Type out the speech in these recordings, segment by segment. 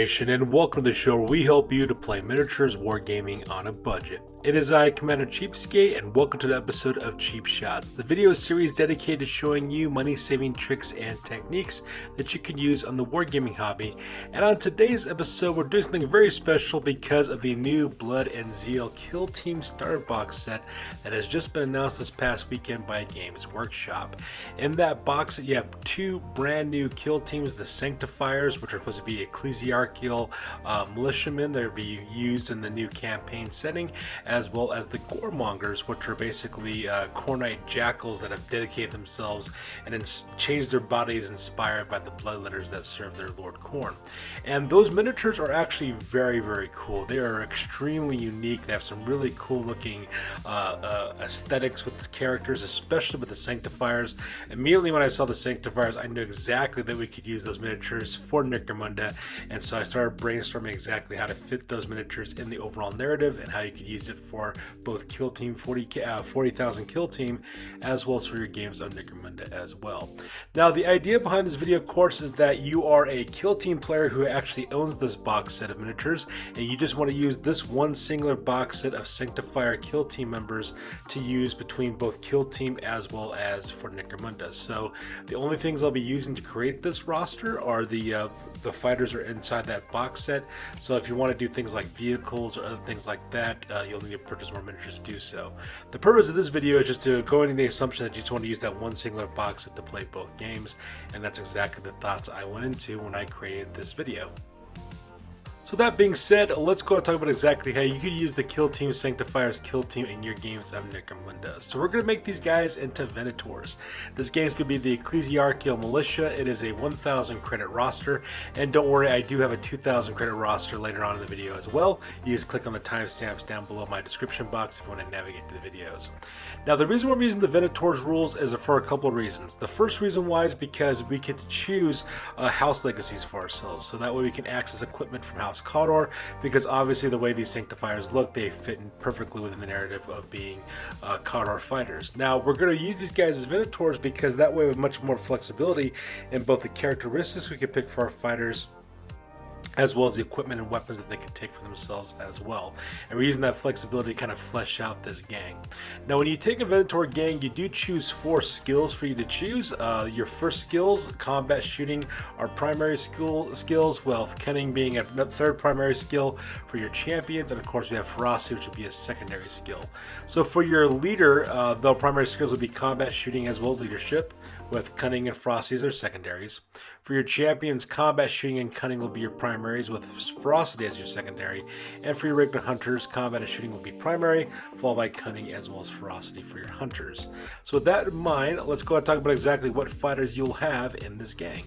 Nation, and welcome to the show where we help you to play miniatures wargaming on a budget. It is I, Commander Cheapskate, and welcome to the episode of Cheap Shots, the video series dedicated to showing you money-saving tricks and techniques that you can use on the wargaming hobby. And on today's episode, we're doing something very special because of the new Blood and Zeal Kill Team starter box set that has just been announced this past weekend by Games Workshop. In that box, you have two brand new kill teams, the Sanctifiers, which are supposed to be ecclesiarchical militiamen that will be used in the new campaign setting, as well as the Goremongers, which are basically Khornite jackals that have dedicated themselves and changed their bodies inspired by the bloodletters that serve their Lord Khorne. And those miniatures are actually very, very cool. They are extremely unique. They have some really cool looking aesthetics with the characters, especially with the Sanctifiers. Immediately when I saw the Sanctifiers, I knew exactly that we could use those miniatures for Necromunda, and so I started brainstorming exactly how to fit those miniatures in the overall narrative and how you could use it for both Kill Team 40,000 Kill Team, as well as for your games on Necromunda as well. Now, the idea behind this video, of course, is that you are a Kill Team player who actually owns this box set of miniatures, and you just want to use this one singular box set of Sanctifier Kill Team members to use between both Kill Team as well as for Necromunda. So the only things I'll be using to create this roster are the fighters are inside that box set. So if you want to do things like vehicles or other things like that, you'll need to purchase more miniatures to do so. The purpose of this video is just to go into the assumption that you just want to use that one singular box set to play both games, and that's exactly the thoughts I went into when I created this video. So that being said, let's go and talk about exactly how you could use the Kill Team Sanctifiers Kill Team in your games of Necromunda. So we're going to make these guys into Venators. This game's going to be the Ecclesiarchical Militia. It is a 1,000 credit roster, and don't worry, I do have a 2,000 credit roster later on in the video as well. You just click on the timestamps down below my description box if you want to navigate to the videos. Now, the reason why I'm using the Venators rules is for a couple of reasons. The first reason why is because we get to choose house legacies for ourselves, so that way we can access equipment from House Khador, because obviously the way these Sanctifiers look, they fit in perfectly within the narrative of being Khador fighters. Now, we're going to use these guys as Venators because that way we have much more flexibility in both the characteristics we can pick for our fighters, as well as the equipment and weapons that they can take for themselves as well. And we're using that flexibility to kind of flesh out this gang. Now, when you take a Venator gang, you do choose 4 skills for you to choose. Your first skills, combat shooting, are primary skills, well, cunning being a third primary skill for your champions, and of course we have ferocity, which would be a secondary skill. So for your leader, the primary skills would be combat shooting as well as leadership, with cunning and ferocity as their secondaries. For your champions, combat shooting and cunning will be your primaries, with ferocity as your secondary. And for your regular hunters, combat and shooting will be primary, followed by cunning as well as ferocity for your hunters. So with that in mind, let's go ahead and talk about exactly what fighters you'll have in this gang.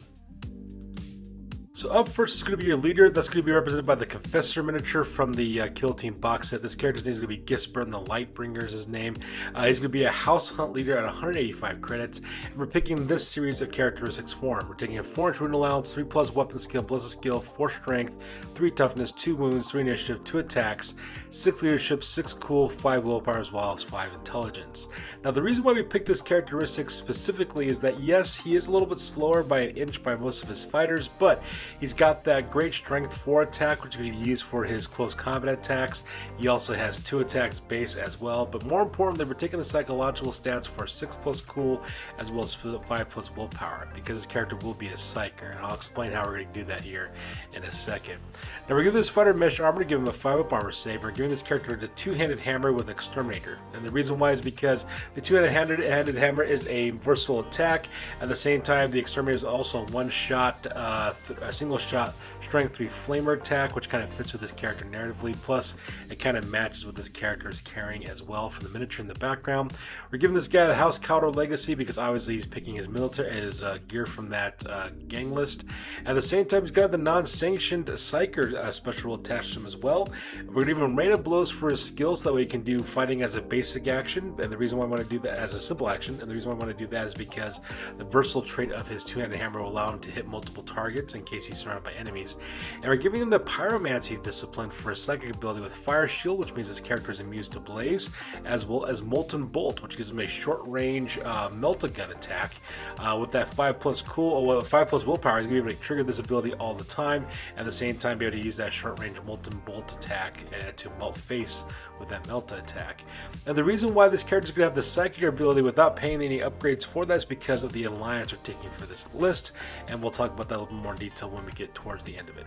So up first is going to be your leader. That's going to be represented by the Confessor miniature from the Kill Team box set. This character's name is going to be Gisburn the Lightbringer is his name. He's going to be a House Hunt leader at 185 credits. And we're picking this series of characteristics for him. We're taking a 4-inch wound allowance, 3+ weapon skill, ballistic skill, 4 strength, 3 toughness, 2 wounds, 3 initiative, 2 attacks, 6 leadership, 6 cool, 5 willpower, as well as 5 intelligence. Now, the reason why we picked this characteristic specifically is that yes, he is a little bit slower by an inch by most of his fighters, but he's got that great strength 4 attack, which can be used for his close combat attacks. He also has 2 attacks base as well, but more importantly, we're taking the psychological stats for 6+ cool as well as 5+ willpower, because this character will be a psyker, and I'll explain how we're going to do that here in a second. Now, we're giving this fighter mesh armor to give him a 5-up armor save. We're giving this character the 2-handed hammer with Exterminator, and the reason why is because the 2-handed hammer is a versatile attack. At the same time, the Exterminator is also a one-shot, a single shot strength 3 flamer attack, which kind of fits with this character narratively, plus it kind of matches what this character is carrying as well for the miniature in the background. We're giving this guy the House Khador legacy because obviously he's picking his military, his gear from that gang list. At the same time, he's got the non-sanctioned Psyker special attached to him as well. We're going to give him Rain of Blows for his skills, so that way he can do fighting as a basic action, and the reason why I want to do that as a simple action, and the reason why I want to do that is because the versatile trait of his 2-handed hammer will allow him to hit multiple targets in case he's surrounded by enemies. And we're giving him the Pyromancy discipline for his psychic ability with Fire Shield, which means his character is immune to blaze, as well as Molten Bolt, which gives him a short-range melt-a-gun attack. With that 5+ willpower, he's going to be able to trigger this ability all the time, and at the same time be able to use that short-range Molten Bolt attack to melt face with that melt attack. And the reason why this character is going to have the psychic ability without paying any upgrades for that is because of the alliance we're taking for this list, and we'll talk about that a little bit more in detail when we get towards the end of it.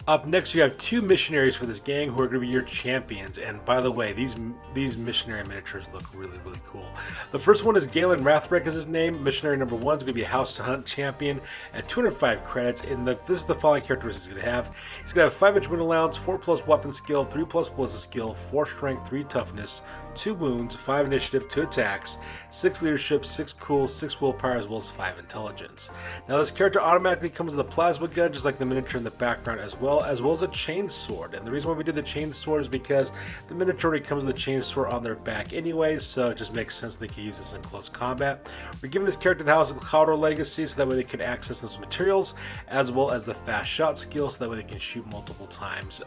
Up next, you have two missionaries for this gang who are going to be your champions. And by the way, these missionary miniatures look really, really cool. The first one is Galen Rathrek is his name. Missionary number 1 is going to be a House Hunt champion at 205 credits. And this is the following characteristics he's going to have. He's going to have 5-inch wind allowance, 4+ weapon skill, 3+ ballistic skill, 4 strength, 3 toughness, 2 wounds, 5 initiative, 2 attacks, 6 leadership, 6 cool, 6 willpower, as well as 5 intelligence. Now this character automatically comes with a plasma gun, just like the miniature in the background, as well as a chain sword. And the reason why we did the chain sword is because the miniature already comes with a chain sword on their back anyways, so it just makes sense they can use this in close combat. We're giving this character the House of Cawdor legacy, so that way they can access those materials, as well as the fast shot skill, so that way they can shoot multiple times,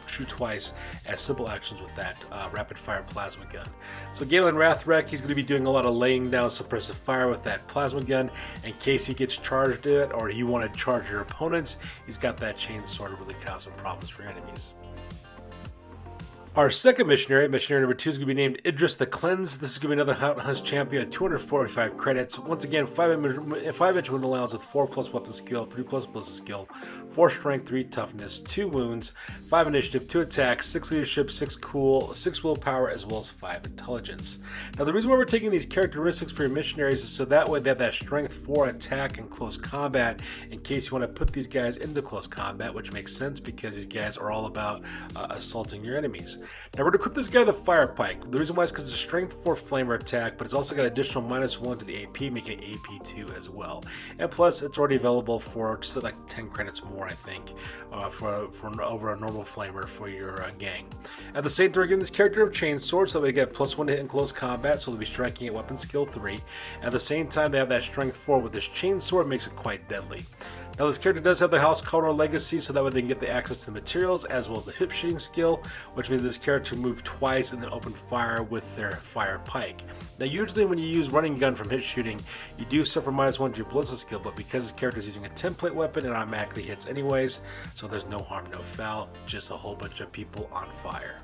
shoot twice as simple actions with that rapid fire plasma gun. So Galen Rathrek, he's going to be doing a lot of laying down suppressive fire with that plasma gun in case he gets charged it, or you want to charge your opponents. He's got that chain sword to really cause some problems for enemies. Our second missionary number 2, is going to be named Idris the Cleanse. This is going to be another Hunt champion at 245 credits. Once again, 5-inch wind allowance with 4+ weapon skill, 3+ ballistic skill, 4 strength, 3 toughness, 2 wounds, 5 initiative, 2 attacks, 6 leadership, 6 cool, 6 willpower, as well as 5 intelligence. Now the reason why we're taking these characteristics for your missionaries is so that way they have that strength 4 attack in close combat in case you want to put these guys into close combat, which makes sense because these guys are all about assaulting your enemies. Now we're going to equip this guy with a fire pike. The reason why is because it's a strength 4 flamer attack, but it's also got additional -1 to the AP, making it AP2 as well. And plus, it's already available for just like 10 credits more, I think, for over a normal flamer for your gang. At the same time, we're giving this character a chain sword, so they get +1 hit in close combat, so they'll be striking at weapon skill 3. At the same time, they have that strength 4 with this chain sword, makes it quite deadly. Now this character does have the House Cawdor legacy, so that way they can get the access to the materials as well as the hip shooting skill, which means this character can move twice and then open fire with their fire pike. Now usually when you use running gun from hit shooting, you do suffer -1 to your ballistic skill, but because this character is using a template weapon, it automatically hits anyways, so there's no harm, no foul, just a whole bunch of people on fire.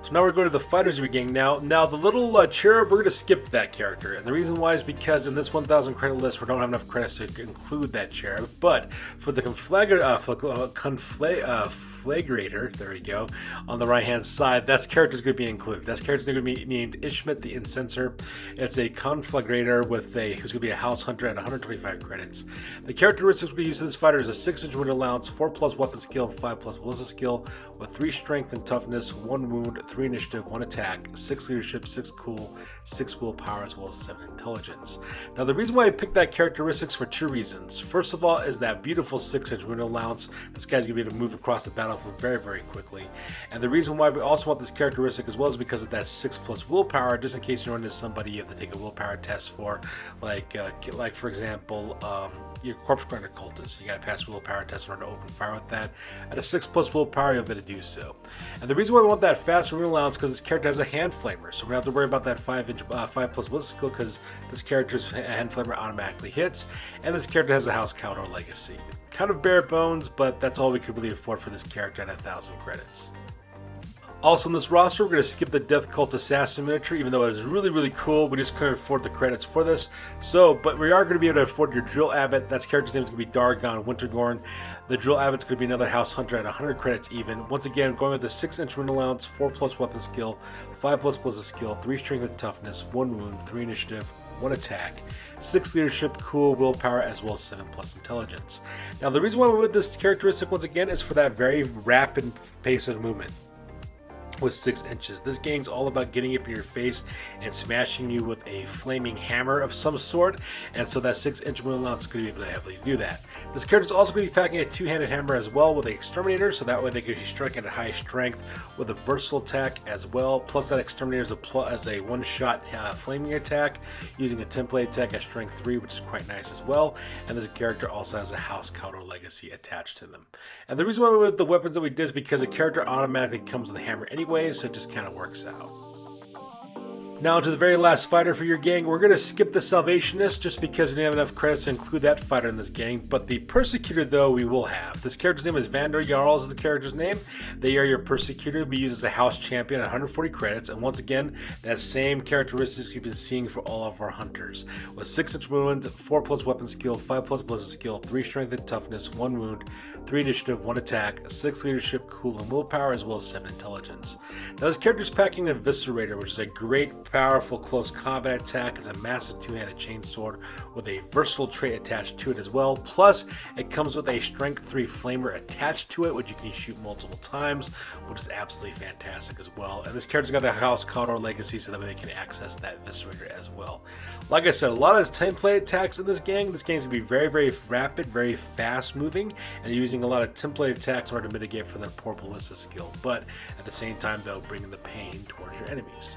So now we're going to the fighters of your gang. Now the little cherub, we're going to skip that character, and the reason why is because in this 1,000 credit list we don't have enough credits to include that cherub. But for the Conflagrator, there we go, on the right hand side, that character is going to be included. That character is going to be named Ishmit the Incenser. It's a Conflagrator who's going to be a House Hunter at 125 credits. The characteristics we use for this fighter is a 6-inch wind allowance, 4+ weapon skill, 5+ ballistic skill, with 3 strength and toughness, 1 wound, 3 initiative, 1 attack, 6 leadership, 6 cool, 6 willpower, as well as 7 intelligence. Now the reason why I picked that characteristics for 2 reasons. First of all is that beautiful 6-inch wind allowance. This guy's going to be able to move across the battlefield very, very quickly. And the reason why we also want this characteristic as well is because of that 6+ willpower, just in case you run into somebody you have to take a willpower test for, like for example, your corpse grinder cultist. You got to pass a willpower test in order to open fire with that. At a 6+ willpower, you'll be able to do so. And the reason why we want that fast wind allowance is because this character has a hand flamer, so we don't have to worry about that 5+ ballistic skill because this character's hand flamer automatically hits, and this character has a House Cawdor legacy. Kind of bare bones, but that's all we could really afford for this character at 1,000 credits. Also on this roster, we're going to skip the Death Cult Assassin miniature, even though it is really, really cool. We just couldn't afford the credits for this. But we are going to be able to afford your Drill Abbot. That character's name is going to be Dargon Wintergorn. The Drill Abbot's going to be another House Hunter at 100 credits even. Once again, going with the 6-inch wind allowance, 4+ weapon skill, 5+ ballistic skill, 3 strength and toughness, 1 wound, 3 initiative, 1 attack, 6 leadership, cool, willpower, as well as 7+ intelligence. Now the reason why we went with this characteristic once again is for that very rapid pace of movement. with 6 inches. This gang's all about getting up in your face and smashing you with a flaming hammer of some sort, and so that 6-inch movement allowance is going to be able to heavily do that. This character is also going to be packing a 2-handed hammer as well with the Exterminator, so that way they can be striking at high strength with a versatile attack as well. Plus that Exterminator is a one-shot flaming attack using a template attack at strength 3, which is quite nice as well. And this character also has a House Caldor legacy attached to them. And the reason why we went with the weapons that we did is because the character automatically comes with a hammer anyway, so it just kind of works out. Now to the very last fighter for your gang. We're going to skip the Salvationist just because we didn't have enough credits to include that fighter in this gang, but the Persecutor though we will have. This character's name is Vander Jarls is the character's name. They are your Persecutor, be used as a house champion at 140 credits, and once again, that same characteristics we've been seeing for all of our hunters. With 6-inch movement, 4+ weapon skill, 5+ ballistic skill, 3 strength and toughness, 1 wound, 3 initiative, 1 attack, 6 leadership, cool, and willpower, as well as 7 intelligence. Now this character's packing an Eviscerator, which is a great powerful close combat attack. It's a massive 2-handed chainsword with a versatile trait attached to it as well. Plus, it comes with a strength 3 flamer attached to it, which you can shoot multiple times, which is absolutely fantastic as well. And this character's got a House Caldor legacy, so that way they can access that Eviscerator as well. Like I said, a lot of template attacks in this gang. This gang's gonna be very, very rapid, very fast moving, and using a lot of template attacks in order to mitigate for their poor ballista skill, but at the same time though, bringing the pain towards your enemies.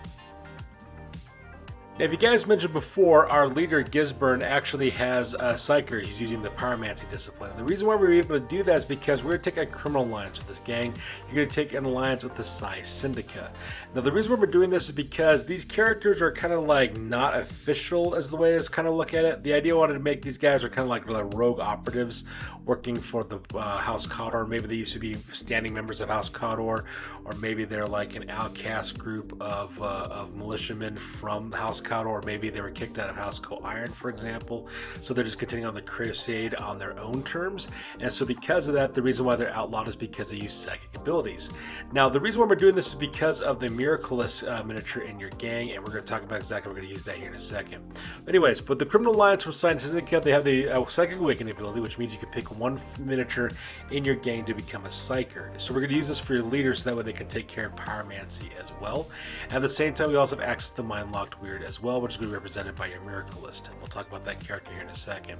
Now, if you guys mentioned before, our leader Gisburn actually has a Psyker. He's using the Pyromancy discipline. And the reason why we were able to do that is because we're going to take a criminal alliance with this gang. You're going to take an alliance with the Psi Syndica. Now, the reason why we're doing this is because these characters are kind of like not official as the way I kind of look at it. The idea I wanted to make these guys are kind of like rogue operatives working for the House Caldor. Maybe they used to be standing members of House Caldor, or maybe they're like an outcast group of militiamen from the House Caldor, or maybe they were kicked out of House Co-Iron, for example. So they're just continuing on the crusade on their own terms. And so because of that, the reason why they're outlawed is because they use psychic abilities. Now, the reason why we're doing this is because of the Miraculous miniature in your gang, and we're going to talk about exactly how we're going to use that here in a second. Anyways, but the Criminal Alliance from Scientific, they have the Psychic Awakening ability, which means you can pick one miniature in your gang to become a Psyker. So we're going to use this for your leaders, so that way they can take care of Pyromancy as well. And at the same time, we also have access to Mind Locked Weird as well, which is going to be represented by your Miraculist. And we'll talk about that character here in a second.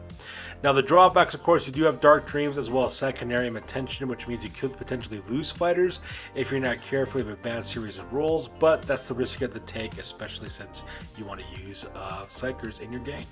Now, the drawbacks, of course, you do have Dark Dreams as well as Secondarium Attention, which means you could potentially lose fighters if you're not careful with a bad series of rolls, but that's the risk you have to take, especially since you want to use Psykers in your game.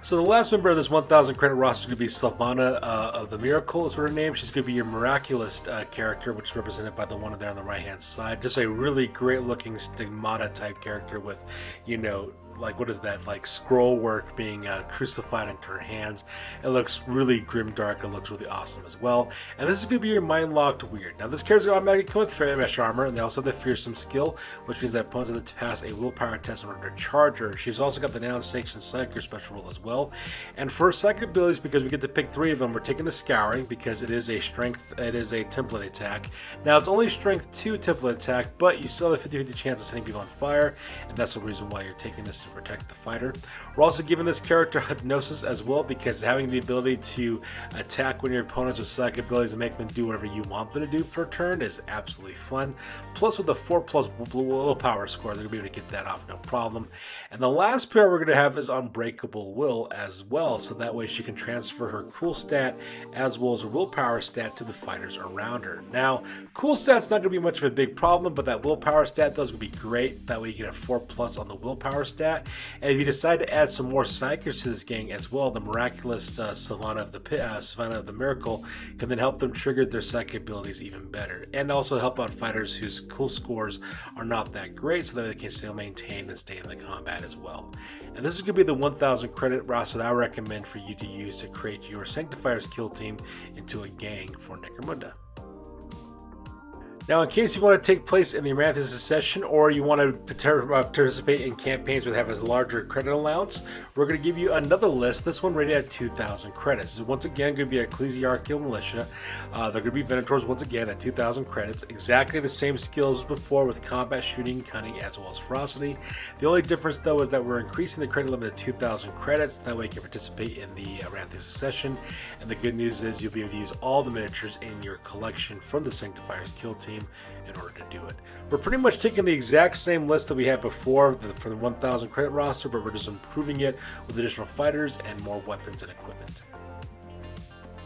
So the last member of this 1,000 credit roster is going to be Sylvana of the Miracle is her name. She's going to be your Miraculous character, which is represented by the one there on the right hand side. Just a really great looking stigmata type character with, you know, like, what is that, like scroll work being crucified into her hands. It looks really grimdark and looks really awesome as well. And this is going to be your Mind Locked Weird. Now, this character automatically comes with mesh armor, and they also have the Fearsome skill, which means that opponents have to pass a willpower test in order to charge her. She's also got the Now Sanctioned Psyker special rule as well. And for her psychic abilities, because we get to pick 3 of them, we're taking the Scouring because it is a template attack. Now, it's only strength 2 template attack, but you still have a 50-50 chance of setting people on fire, and that's the reason why you're taking this to protect the fighter. We're also giving this character Hypnosis as well, because having the ability to attack when your opponents with psychic abilities and make them do whatever you want them to do for a turn is absolutely fun. Plus, with the 4+ willpower score, they're going to be able to get that off no problem. And the last pair we're going to have is Unbreakable Will as well, so that way she can transfer her cool stat as well as her willpower stat to the fighters around her. Now, cool stat's not going to be much of a big problem, but that willpower stat though is going to be great. That way you get a 4+ on the willpower stat. And if you decide to add some more Psykers to this gang as well, the Miraculous Savannah of the Miracle can then help them trigger their psychic abilities even better, and also help out fighters whose cool scores are not that great, so that they can still maintain and stay in the combat as well. And this is going to be the 1,000 credit roster that I recommend for you to use to create your Sanctifiers Kill Team into a gang for Necromunda. Now, in case you want to take place in the Aranthus Secession, or you want to participate in campaigns that have a larger credit allowance, we're going to give you another list, this one rated at 2,000 credits. This is once again going to be Ecclesiarchical Militia. They're going to be Venators once again at 2,000 credits. Exactly the same skills as before with combat, shooting, cunning, as well as ferocity. The only difference though is that we're increasing the credit limit to 2,000 credits. That way you can participate in the Aranthus Secession. And the good news is you'll be able to use all the miniatures in your collection from the Sanctifiers Kill Team in order to do it. We're pretty much taking the exact same list that we had before for the 1,000 credit roster, but we're just improving it with additional fighters and more weapons and equipment.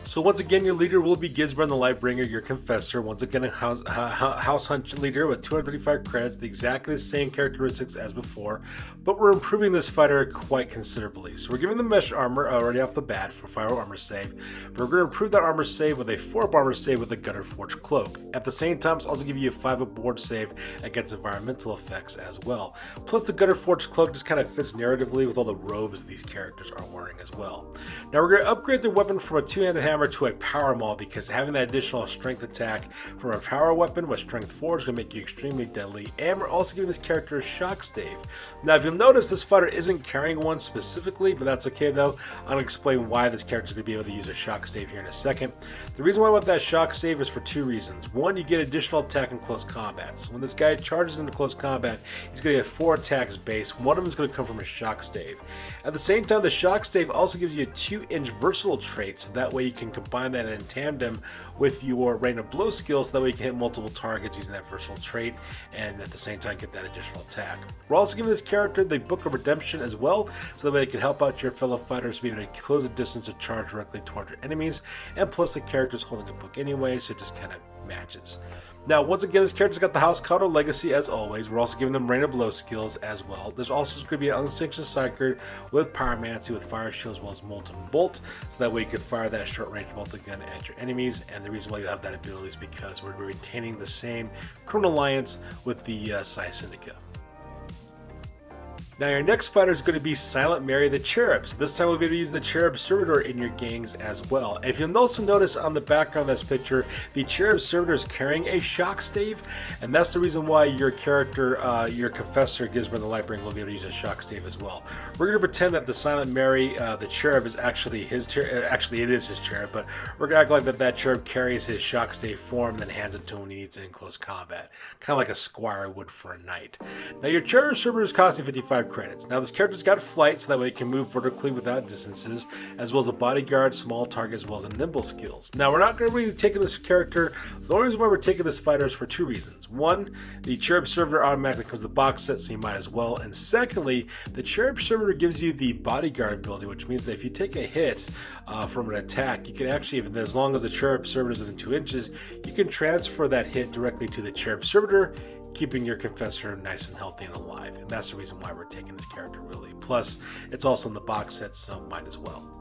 So once again, your leader will be Gisborne the Lightbringer, your Confessor. Once again, a house hunt leader with 235 credits, exactly the same characteristics as before, but we're improving this fighter quite considerably. So we're giving them mesh armor already off the bat for 5 armor save, but we're going to improve that armor save with a 4 armor save with a Gutter Forge Cloak. At the same time, it's also giving you a 5 board save against environmental effects as well. Plus, the Gutter Forge Cloak just kind of fits narratively with all the robes these characters are wearing as well. Now we're going to upgrade their weapon from a 2-handed hammer to a power maul, because having that additional strength attack from a power weapon with strength 4 is going to make you extremely deadly, and we're also giving this character a shock stave. Now if you'll notice, this fighter isn't carrying one specifically, but that's okay though. I'm going to explain why this character is going to be able to use a shock stave here in a second. The reason why I want that shock stave is for 2 reasons. One, you get additional attack in close combat. So when this guy charges into close combat, he's going to get 4 attacks base. One of them is going to come from a shock stave. At the same time, the shock stave also gives you a 2-inch versatile trait, so that way you can combine that in tandem with your rain of blow skill, so that way you can hit multiple targets using that versatile trait and at the same time get that additional attack. We're also giving this character the Book of Redemption as well, so that way it can help out your fellow fighters be able to close the distance to charge directly toward your enemies, and plus the character's holding a book anyway, so it just kind of matches. Now, once again, this character's got the House Calder Legacy as always. We're also giving them Rain of Blow skills as well. There's also going to be an Unsanctioned Psyker with Pyromancy with Fire Shield as well as Molten Bolt, so that way you can fire that short-range multi-gun at your enemies. And the reason why you have that ability is because we're retaining the same Criminal Alliance with the Psi Syndica. Now your next fighter is going to be Silent Mary the Cherub. So this time we'll be able to use the Cherub Servitor in your gangs as well. And if you'll also notice on the background of this picture, the Cherub Servitor is carrying a shock stave, and that's the reason why your character, your Confessor Gisborne the Lightbringer, will be able to use a shock stave as well. We're going to pretend that the Silent Mary, the Cherub, is actually his actually it is his Cherub, but we're going to act like that Cherub carries his shock stave form and then hands it to him when he needs it in close combat. Kind of like a squire would for a knight. Now your Cherub Servitor is costing 55 credits. Now this character's got flight, so that way it can move vertically without distances, as well as a bodyguard, small target, as well as a nimble skills. Now we're not going to be taking this character. The only reason why we're taking this fighter is for 2 reasons. One, the Cherub Servitor automatically comes with the box set, so you might as well. And secondly, the Cherub Servitor gives you the bodyguard ability, which means that if you take a hit from an attack, you can actually, even as long as the Cherub Servitor is within 2 inches, you can transfer that hit directly to the Cherub Servitor, keeping your Confessor nice and healthy and alive. And that's the reason why we're taking this character, really. Plus, it's also in the box set, so might as well.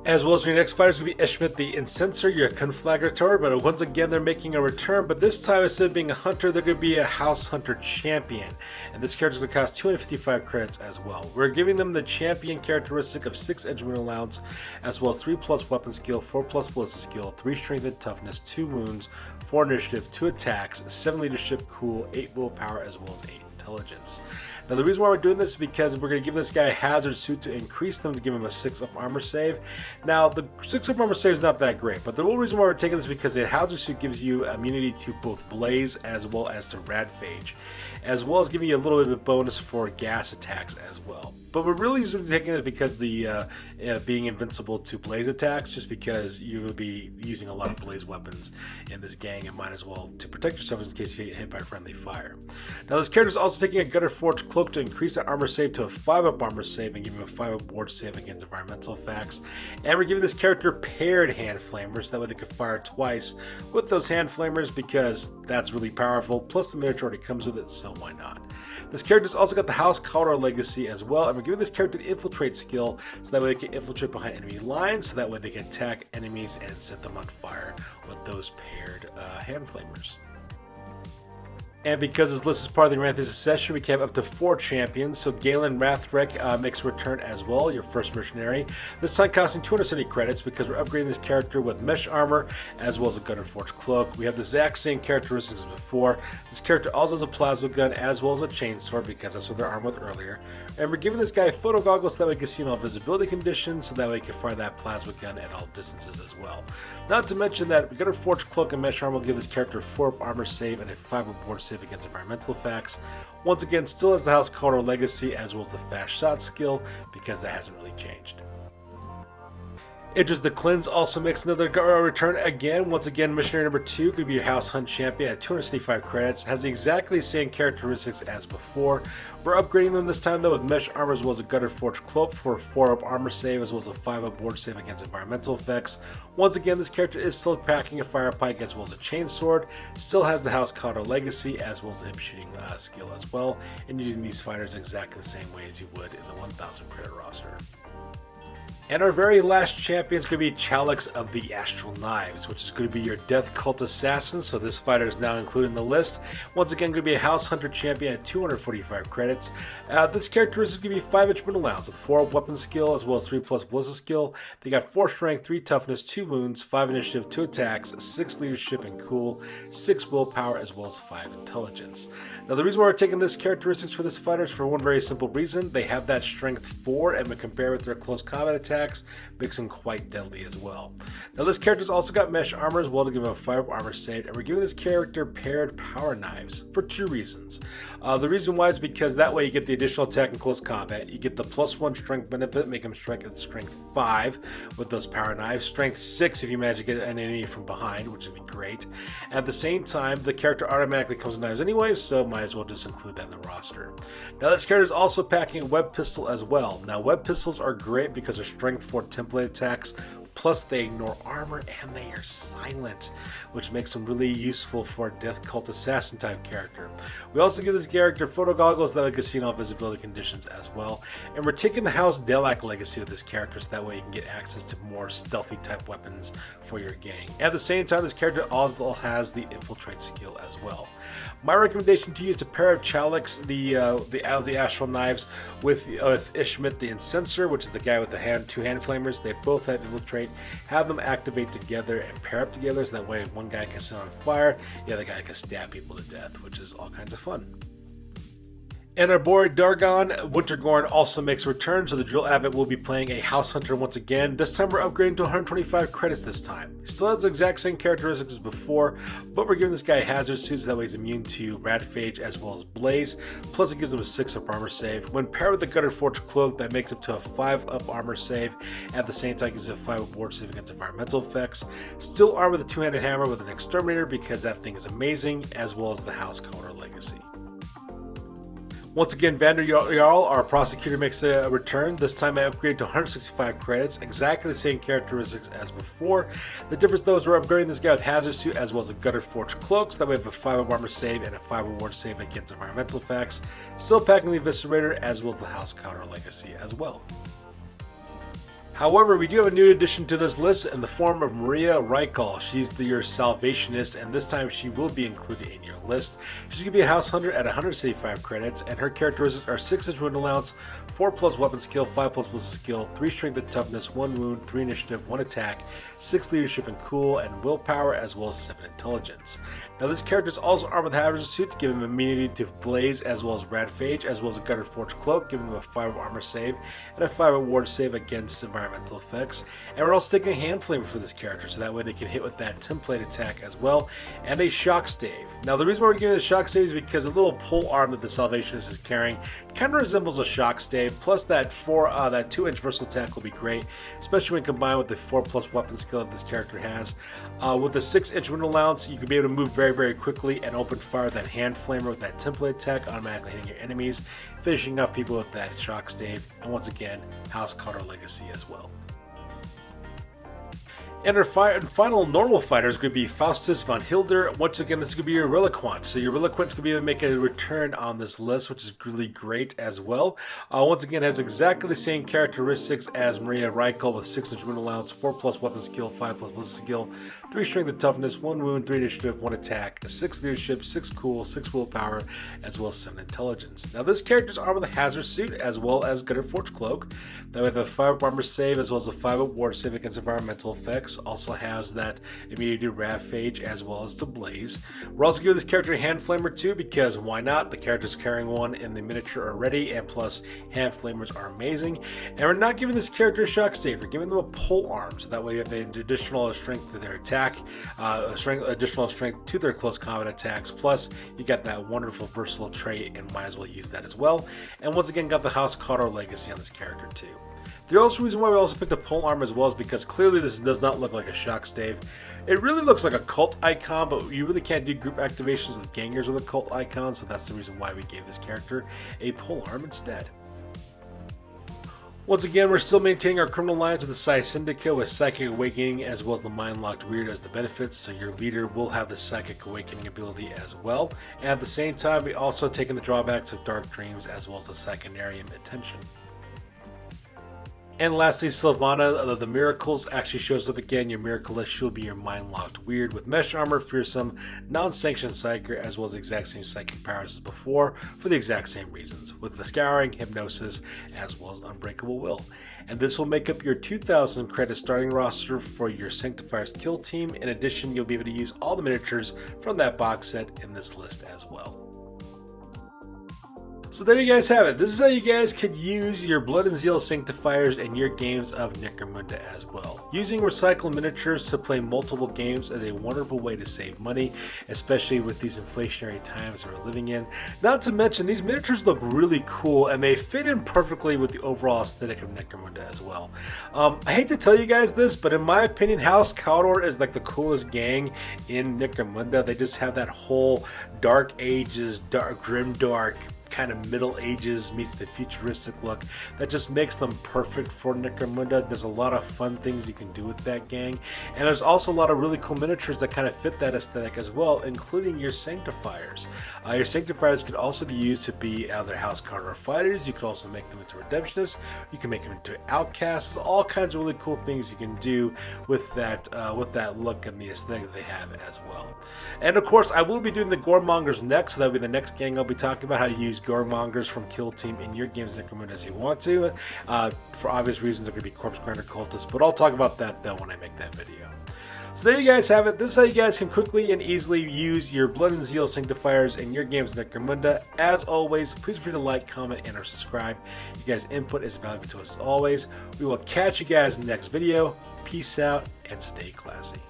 As well as your next fighter is going to be Ishmit the Incenser, your Conflagrator, but once again they're making a return, but this time instead of being a hunter, they're going to be a House Hunter Champion, and this character is going to cost 255 credits as well. We're giving them the Champion characteristic of 6 Edgewound allowance, as well as 3+ weapon skill, 4+ ballistic skill, 3 strength and toughness, 2 wounds, 4 initiative, 2 attacks, 7 leadership, cool, 8 willpower, as well as 8 intelligence. Now the reason why we're doing this is because we're going to give this guy a hazard suit to increase them to give him a 6-up armor save. Now the 6-up armor save is not that great, but the real reason why we're taking this is because the hazard suit gives you immunity to both blaze as well as to radphage, as well as giving you a little bit of a bonus for gas attacks as well. But we're really taking it because of the being invincible to blaze attacks, just because you will be using a lot of blaze weapons in this gang and might as well to protect yourself in case you get hit by friendly fire. Now this character is also taking a Gutter Forge Cloak to increase that armor save to a 5-up armor save and give him a 5-up board save against environmental effects. And we're giving this character paired hand flamers, so that way they can fire twice with those hand flamers, because that's really powerful. Plus the miniature already comes with it, so why not? This character's also got the House Calder Legacy as well, and we're giving this character the Infiltrate skill, so that way they can infiltrate behind enemy lines, so that way they can attack enemies and set them on fire with those paired hand flamers. And because this list is part of the Ranthus Succession, we can have up to 4 champions. So Galen Rathrek makes a return as well, your first mercenary. This time costing 270 credits because we're upgrading this character with mesh armor as well as a Gutter Forge Cloak. We have the exact same characteristics as before. This character also has a plasma gun as well as a chainsaw, because that's what they're armed with earlier. And we're giving this guy photo goggles so that way he can see in all visibility conditions, so that way he can fire that plasma gun at all distances as well. Not to mention that Gutter Forge Cloak and mesh armor will give this character 4-up armor save and a 5-up board save against environmental effects. Once again, still has the House Calder Legacy as well as the Fast Shot skill, because that hasn't really changed. Idris the Cleanse also makes another return again. Once again, missionary number 2 could be your House Hunt champion at 275 credits. Has exactly the same characteristics as before. We're upgrading them this time though with mesh armor as well as a gutted forged cloak for a 4-up armor save as well as a 5-up ward save against environmental effects. Once again, this character is still packing a fire pike as well as a chainsword. Still has the House Cotter legacy as well as the hip shooting skill as well, and using these fighters exactly the same way as you would in the 1000 credit roster. And our very last champion is going to be Chalix of the Astral Knives, which is going to be your Death Cult Assassin, so this fighter is now included in the list. Once again, going to be a House Hunter champion at 245 credits. This character is going to be 5-inch middle rounds with 4 weapon skill as well as 3+ ballistic skill. They got 4 strength, 3 toughness, 2 wounds, 5 initiative, 2 attacks, 6 leadership and cool, 6 willpower as well as 5 intelligence. Now the reason why we're taking this characteristics for this fighter is for one very simple reason. They have that strength 4, and when compared with their close combat attacks, makes them quite deadly as well. Now this character's also got mesh armor as well to give him a 5-up armor save, and we're giving this character paired power knives for 2 reasons. The reason why is because that way you get the additional attack in close combat, you get the +1 strength benefit, make him strike at strength 5 with those power knives, strength 6 if you manage to get an enemy from behind, which would be great. At the same time, the character automatically comes with knives anyways, so might as well just include that in the roster. Now this character is also packing a web pistol as well. Now web pistols are great because they're strength 4 template attacks, plus they ignore armor and they are silent, which makes them really useful for a Death Cult Assassin type character. We also give this character photo goggles that we can see in all visibility conditions as well, and we're taking the House Delak legacy with this character so that way you can get access to more stealthy type weapons for your gang. At the same time, this character also has the infiltrate skill as well. My recommendation to you is to pair up Chalix, the Astral Knives, with Ishmit the Incenser, which is the guy with the 2 hand flamers. They both have infiltrate. Have them activate together and pair up together so that way one guy can sit on fire, the other guy can stab people to death, which is all kinds of fun. And our boy Dargon Wintergorn also makes a return, so the Drill Abbot will be playing a House Hunter once again. This time we're upgrading to 125 credits this time. He still has the exact same characteristics as before, but we're giving this guy hazard suits so that way he's immune to Radphage as well as Blaze, plus it gives him a 6-up armor save. When paired with the Gutted Forged Cloak, that makes up to a 5-up armor save. At the same time, gives it a 5-up ward save against environmental effects. Still armed with a 2-handed hammer with an Exterminator because that thing is amazing, as well as the House Coder legacy. Once again, Vander Jarl, our prosecutor, makes a return. This time I upgraded to 165 credits, exactly the same characteristics as before. The difference though is we're upgrading this guy with Hazard Suit as well as a Gutted Forged Cloak, so that we have a 5-up armor save and a 5-up ward save against environmental effects. Still packing the Eviscerator as well as the House Counter legacy as well. However, we do have a new addition to this list in the form of Maria Reichel. She's your Salvationist, and this time she will be included in your list. She's going to be a House Hunter at 175 credits, and her characteristics are 6-inch wound allowance, 4+ weapon skill, 5+ ballistic skill, 3 strength and toughness, 1 wound, 3 initiative, 1 attack, 6 leadership and cool, and willpower, as well as 7 intelligence. Now this character is also armed with Hazard Suit to give him immunity to Blaze as well as Radphage, as well as a Gutted Forged Cloak, giving him a 5-up armor save and a 5-up ward save against environmental effects. And we're also taking a Hand Flamer for this character, so that way they can hit with that template attack as well, and a Shock Stave. Now the reason why we're giving the Shock Stave is because the little pole arm that the Salvationist is carrying kind of resembles a Shock Stave, plus that 2-inch versatile attack will be great, especially when combined with the 4+ weapon skill that this character has. With the 6-inch wind allowance, you can be able to move very quickly and open fire with that Hand Flamer with that template attack, automatically hitting your enemies, finishing up people with that Shock Stave, and once again, House Cotter legacy as well. And our final normal fighter is going to be Faustus von Hilder. Once again, this is going to be your Reliquant. So your Reliquant is going to be able to make a return on this list, which is really great as well. Once again, has exactly the same characteristics as Maria Reichel with 6-inch wound allowance, 4+ weapon skill, 5+ ballistic skill, 3 strength and toughness, 1 wound, 3 initiative, 1 attack, 6 leadership, 6 cool, 6 willpower, as well as 7 intelligence. Now this character is armed with a Hazard Suit as well as Gutted Forged Cloak. That with a 5-up armor save as well as a 5-up ward save against environmental effects. Also has that immunity to Radphage as well as to Blaze. We're also giving this character a Hand Flamer too, because why not? The character's carrying one in the miniature already, and plus Hand Flamers are amazing. And we're not giving this character a Shock Stave, we're giving them a pole arm, so that way they have additional strength to their attack, additional strength to their close combat attacks, plus you got that wonderful versatile trait and might as well use that as well. And once again, got the House Cotter legacy on this character too. The also reason why we also picked a pole arm as well is because clearly this does not look like a shock stave. It really looks like a cult icon, but you really can't do group activations with gangers with a cult icon, so that's the reason why we gave this character a pole arm instead. Once again, we're still maintaining our criminal lines with the Psi Syndicate with Psychic Awakening as well as the Mind Locked Weird as the benefits, so your leader will have the Psychic Awakening ability as well. And at the same time, we also taken the drawbacks of Dark Dreams as well as the Psychonarium Attention. And lastly, Sylvana, the Miracles, actually shows up again. Your Miracle list should be your Mind Locked Weird with Mesh Armor, Fearsome, Non-Sanctioned Psyker, as well as the exact same psychic powers as before for the exact same reasons, with the Scouring, Hypnosis, as well as Unbreakable Will. And this will make up your 2,000 credit starting roster for your Sanctifiers Kill Team. In addition, you'll be able to use all the miniatures from that box set in this list as well. So there you guys have it. This is how you guys could use your Blood and Zeal Sanctifiers in your games of Necromunda as well. Using recycled miniatures to play multiple games is a wonderful way to save money, especially with these inflationary times we're living in. Not to mention, these miniatures look really cool and they fit in perfectly with the overall aesthetic of Necromunda as well. I hate to tell you guys this, but in my opinion, House Caldor is like the coolest gang in Necromunda. They just have that whole Dark Ages, grimdark, kind of Middle Ages meets the futuristic look that just makes them perfect for Necromunda. There's a lot of fun things you can do with that gang, and there's also a lot of really cool miniatures that kind of fit that aesthetic as well, including your Sanctifiers. Your Sanctifiers could also be used to be either House Caldor fighters. You could also make them into Redemptionists. You can make them into Outcasts. There's all kinds of really cool things you can do with that look and the aesthetic they have as well. And of course, I will be doing the Goremongers next, so that'll be the next gang I'll be talking about, how to use Goremongers from Kill Team in your games Necromunda as you want to. For obvious reasons, they're going to be Corpse Grinder Cultists, but I'll talk about that though when I make that video. So there you guys have it. This is how you guys can quickly and easily use your Blood and Zeal Sanctifiers in your games Necromunda. As always, please feel free to like, comment, and or subscribe. You guys' input is valuable to us as always. We will catch you guys in the next video. Peace out and stay classy.